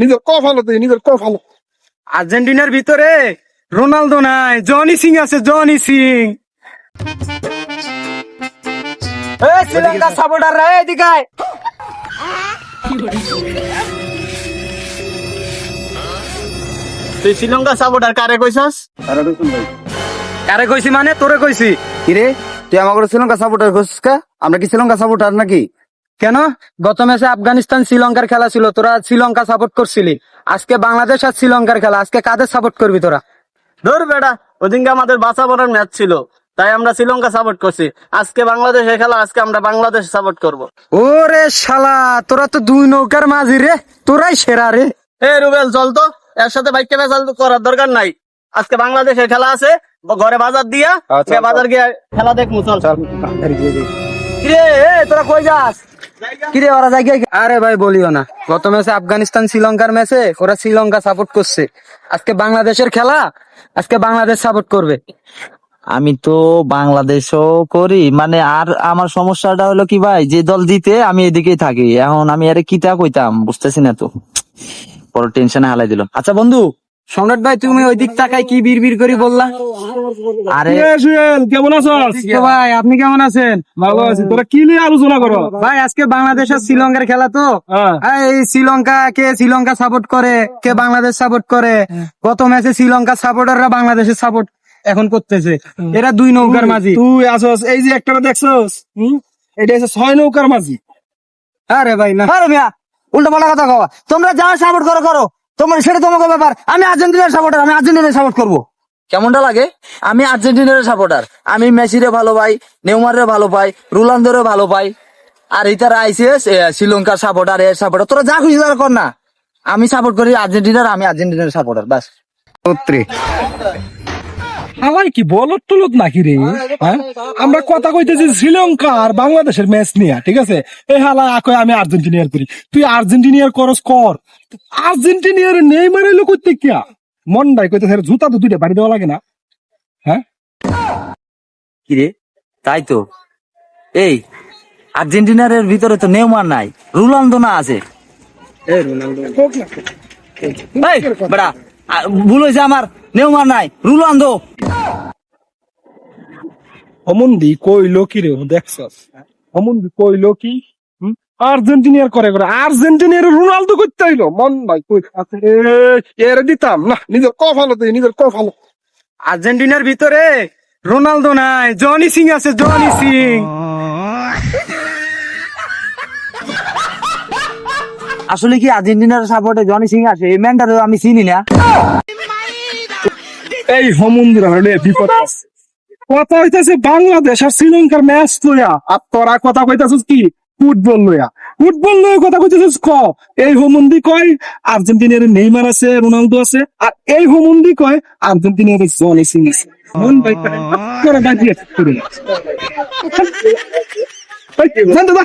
নিজের কপালে তুই নিজের কপালে। আর্জেন্টিনার ভিতরে রোনালদো নাই, জনি সিং আছে, জনি সিং। শ্রীলঙ্কা সাপোর্টার রা এদিকে আয়। তুই শ্রীলঙ্কা সাপোর্টার কারে কইছস? কারে কইছি মানে তোরে কইছি। কিরে তুই আমাকে শ্রীলঙ্কা সাপোর্টার করছিস কা? আমরা কি শ্রীলঙ্কা সাপোর্টার নাকি? কেন? গত ম্যাচে আফগানিস্তান শ্রীলঙ্কার খেলা ছিল, তোরা শ্রীলঙ্কা সাপোর্ট করছিলি। আজকে বাংলাদেশ আর শ্রীলঙ্কার খেলা, আজকে কাদের সাপোর্ট করবি তোরা? ধর বেটা, ওদিনকে আমাদের বাঁচা পড়ার ম্যাচ ছিল, তাই আমরা শ্রীলঙ্কা সাপোর্ট করছি। আজকে বাংলাদেশের খেলা, আজকে আমরা বাংলাদেশ সাপোর্ট করব। ওরে শালা, তোরা তো দুই নৌকার মাঝি রে, তোরাই সেরা রে। এ রুবেল চল তো, এর সাথে বাইককে বেচাল করার দরকার নাই। আজকে বাংলাদেশের খেলা আছে, ঘরে বাজার দিয়া বাজার গিয়ে খেলা দেখবো। চল কিরে তোরা কই যাস? কিরে ওরা জায়গায়? আরে ভাই বলিও না, গত ম্যাচে আফগানিস্তান শ্রীলঙ্কার ম্যাচে ওরা শ্রীলঙ্কা সাপোর্ট করছে। আজকে বাংলাদেশের খেলা, আজকে বাংলাদেশ সাপোর্ট করবে। আমি তো বাংলাদেশও করি, মানে আর আমার সমস্যাটা হলো কি ভাই, যে দল জিতে আমি এদিকেই থাকি। এখন আমি আরে কিতা কইতাম বুঝতেছি না তো, বড় টেনশনে হালাই দিল। আচ্ছা বন্ধু, সম্রাট ভাই তুমি ওই দিক তাকাই কি বিড়বিড় করে বললা? আরে সুয়েল কেমন আছস? ভাই আপনি কেমন আছেন? ভালো আছি। তোরা কি নিয়ে আলোচনা করো? ভাই আজকে বাংলাদেশ আর শ্রীলঙ্কার খেলা তো, হ্যাঁ। এই শ্রীলঙ্কা কে শ্রীলঙ্কা সাপোর্ট করে, কে বাংলাদেশ সাপোর্ট করে। গত ম্যাচে শ্রীলঙ্কা সাপোর্টাররা বাংলাদেশের সাপোর্ট এখন করতেছে। এরা দুই নৌকার মাঝি। তুই আছস এই যে একটা দেখছস, এটা হচ্ছে 6 নৌকার মাঝি। আরে ভাই না, আরে মিয়া উল্টা পাল্টা কথা কওয়া। তোমরা যা সাপোর্ট করো করো, তোমার সেটা তোমাকে ব্যাপার। আমি আর্জেন্টিনার সাপোর্টার, আমি আর্জেন্টিনার সাপোর্ট করবো। কেমনটা লাগে? আমি আর্জেন্টিনার সাপোর্টার, আমি মেসিরে ভালো পাই, নেইমারে ভালো পাই, রোনালদোরে ভালো পাই। আর ইতারা আইসিএস শ্রীলঙ্কার সাপোর্টার, এর সাপোর্টার, তোরা যা খুশি তারা কর না। আমি সাপোর্ট করি আর্জেন্টিনার, আমি আর্জেন্টিনার সাপোর্টার বাস। আমার কি বলত টলত নাকি রে? হ্যাঁ? আমরা কথা কইতেছি শ্রীলঙ্কা আর বাংলাদেশের ম্যাচ নিয়ে, ঠিক আছে? এই হালা কই আমি আর্জেন্টিনিয়ার করি, তুই আর্জেন্টিনিয়ার করস কর। আর্জেন্টিনিয়ার নেইমার এলো কইতে কিয়া? মন্ডাই কইতেছে জুতা তো দুইটা বাড়ি দেওয়া লাগে না? হ্যাঁ কিরে তাই তো, এই আর্জেন্টিনার এর ভিতরে তো নেইমার নাই, রোনালদো না আছে। এই বেটা, ভুল হয়েছে আমার, নেইমার নাই, রোনালদো। অমন্দি কইলো কি রে? দেখছস অমন্দি কইলো কি? আর্জেন্টিনিয়ার করে করে আর্জেন্টিনিয়ার রোনালদো করতে হইলো। মন ভাই কই আছে এর দিতাম না, নিজের কপালে তুই নিজের কপালে। আর্জেন্টিনার ভিতরে রোনালদো নাই, জনি সিং আছে, জনি সিং। আসলে কি আর্জেন্টিনার সাপোর্টে জনি সিং আছে? এই ম্যানটা আমি চিনি না। এই সমুদ্র হলে বিপদ আছে। কথা হইতেছে বাংলাদেশ আর শ্রীলঙ্কার ম্যাচ লইয়া, আর তোরা কথা কইতাছিস কি ফুটবল লইয়া। ফুটবল লইয়া কথা কইতাছিস ক? এই হোমন্দি কয় আর্জেন্টিনার নেইমার আছে, রোনালদো আছে, আর এই হোমন্দি কয় আর্জেন্টিনার জনি সিং আছে। মন ভাই করে বাজিয়ে করে জানতো না